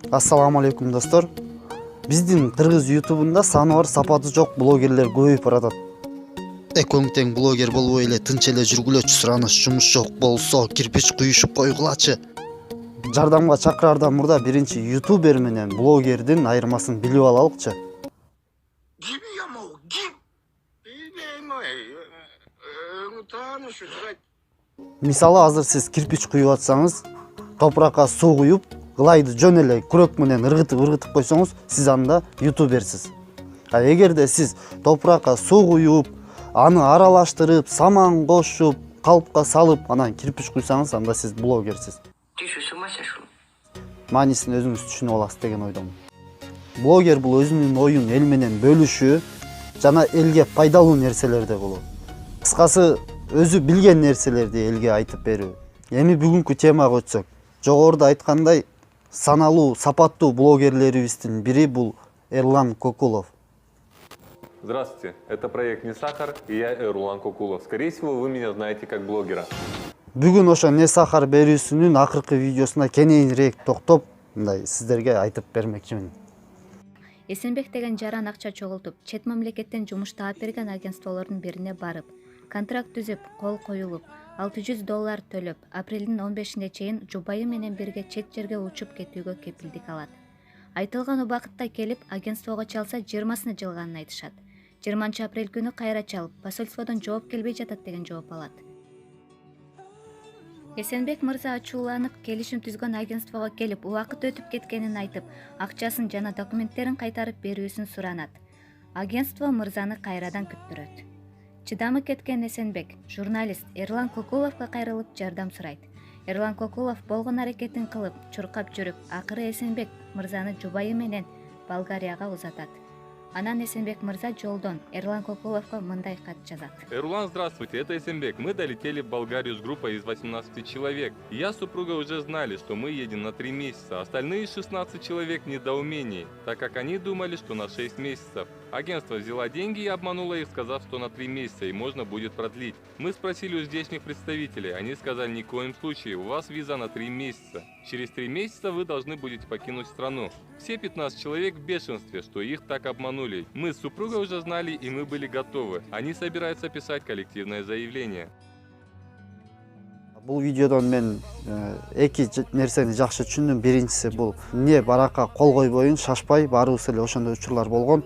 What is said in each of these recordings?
Ассаламу алейкум достор. Биздин кыргыз ютубунда саны бар сапаты жок блогерлер көбөйүп баратат. Экөөң тең блогер болбой эле тынч эле жүргүлөчү, сураныч жумуш жок болсо кирпич куюшуп койгулачы. Жардамга чакыраардан мурда биринчи ютубер менен блогердин айырмасын билип алалыкчы. Мисалы азыр сиз кирпич куюп атсаңыз, топуракка суу куюп, ылайды жөн эле күрөк менен ыргытып койсоңуз, сиз анда ютуберсиз. А эгерде сиз топуракка суу куюп, аны аралаштырып, саман кошуп, калпка салып, анан кирпич куйсаңыз, анда сиз блогерсиз. Ты что, с ума сошел? Маанисин өзүңүз түшүнүп аласыз деген ойдомун. Блогер бул өзүнүн оюн эл менен бөлүшүү жана элге пайдалуу нерселерди кылуу. Кыскасы, өзү билген нерселерди элге айтып берүү. Эми бүгүнкү темага өтсөк, жогоруда айткандай, саналуу, сапаттуу блогерлерибиздин бири бул Эрлан Кокулов. Здравствуйте, это проект «Не сахар» и я Эрлан Кокулов. Скорее всего, вы меня знаете как блогера. Бүгүн ошо «Не сахар» берүүсүнүн акыркы видеосуна кененирээк токтоп, мындай сиздерге айтып бермекчимин. Эсенбек деген жаран акча чогултуп, чет мамлекеттен жумуш таап берген агентстволордун бирине барып, контракт түзүп, кол коюлуп, $600 төлөп, апрелдин 15-ине чейин жубайы менен бирге чет жерге учуп кетүүгө кепилдик алат. Айтылган убакытта келип, агентствого чалса 20-сына жылганын айтышат. 20-апрель күнү кайра чалып, посольстводон жооп келбей жатат деген жооп алат. Эсенбек мырза ачууланып, келишим түзгөн агентствого келип, убакыт өтүп кеткенин айтып, акчасын жана документтерин кайтарып берүүсүн суранат. Агентство мырзаны кайрадан күттүрөт. Чыдамы кеткен Эсенбек журналист Эрлан Кокуловго кайрылып жардам сурайт. Эрлан Кокулов болгон аракетин кылып, чуркап жүрүп, акыры Эсенбек мырзаны жубайы менен Болгарияга узатат. Анан Эсенбек мырза жолдон Эрлан Кокуловго мындай кат жазат. Эрлан, здравствуйте, это Эсенбек. Мы долетели в Болгарию с группой из 18 человек. Я с супругой уже знали, что мы едем на 3 месяца. Остальные 16 человек в недоумении, так как они думали, что на 6 месяцев. Агентство взяло деньги и обмануло их, сказав, что на 3 месяца и можно будет продлить. Мы спросили у здешних представителей, они сказали, ни в коем случае, у вас виза на 3 месяца. Через 3 месяца вы должны будете покинуть страну. Все 15 человек в бешенстве, что их так обманули. Мы с супругой уже знали и мы были готовы. Они собираются писать коллективное заявление. Бул видеодон мен эки нерсени жакшы түшүндүм. Биринчиси бул эмне баракка кол койбойюн, шашпай, баарыбыз эле ошондой учурлар болгон.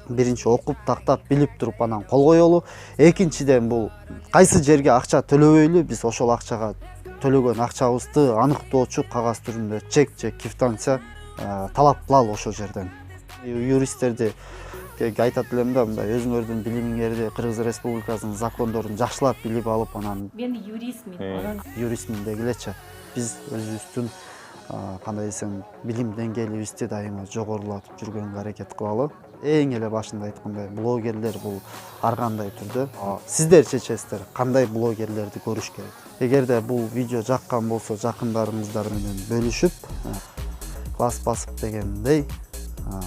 Биринчи окуп, тактап, билип туруп анан кол коелу. Экинчиден бул кайсы жерге акча төлөбөйлү, биз ошол акчага төлөгөн акчабызды аныктоочу кагаз түрүндө чек же квитанция талап кылалы ошол жерден. Юристтерди айтат элем да, мындай өзүңөрдүн билимиңерди Кыргыз Республикасынын закондорун жакшылап билип алып, анан Мен юристмин дегилечи. Биз өзүбүздүн кандай десем, билим деңгээлибизди дайыма жогорулатып жүргөнгө аракет кылалы. Эң эле башында айткандай, блогерлер бул ар кандай түрдө. Сиздер чечесиздер, кандай блогерлерди көрүш керек. Эгерде бул видео жаккан болсо, жакындарыңыздар менен бөлүшүп, класс басып дегендей,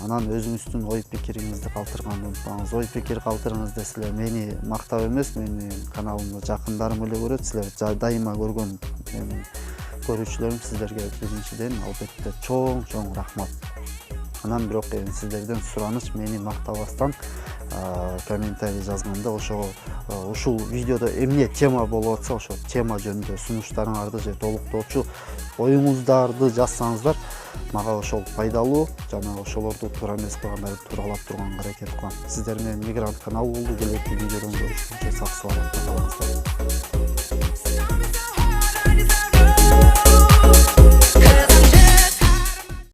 анан өзүңүздүн ой пикириңизди калтырганды унутпаңыз. Ой пикир калтырыңыз десилер, мени мактап эмес, менин каналымды жакындарым эле көрөт. Силер дайыма көргөн менин көрүүчүлөрүм, сиздерге биринчиден албетте чоң рахмат. Анан бирок сиздерден сураныч, мени мактабастан комментарий жазганда ушул видеодо эмне тема болуп атса, ошол тема жөнүндө сунуштарыңарды же толуктоочу оюңуздарды жазсаңыздар, мага ошол пайдалуу жана ошолорду туура эмес кылгандарды тууралап турганга аракет кылам. Сиздер менен Мигрант канал болду. Келечки видеодон көрүшкөнчө сак саламатта калыңыздар.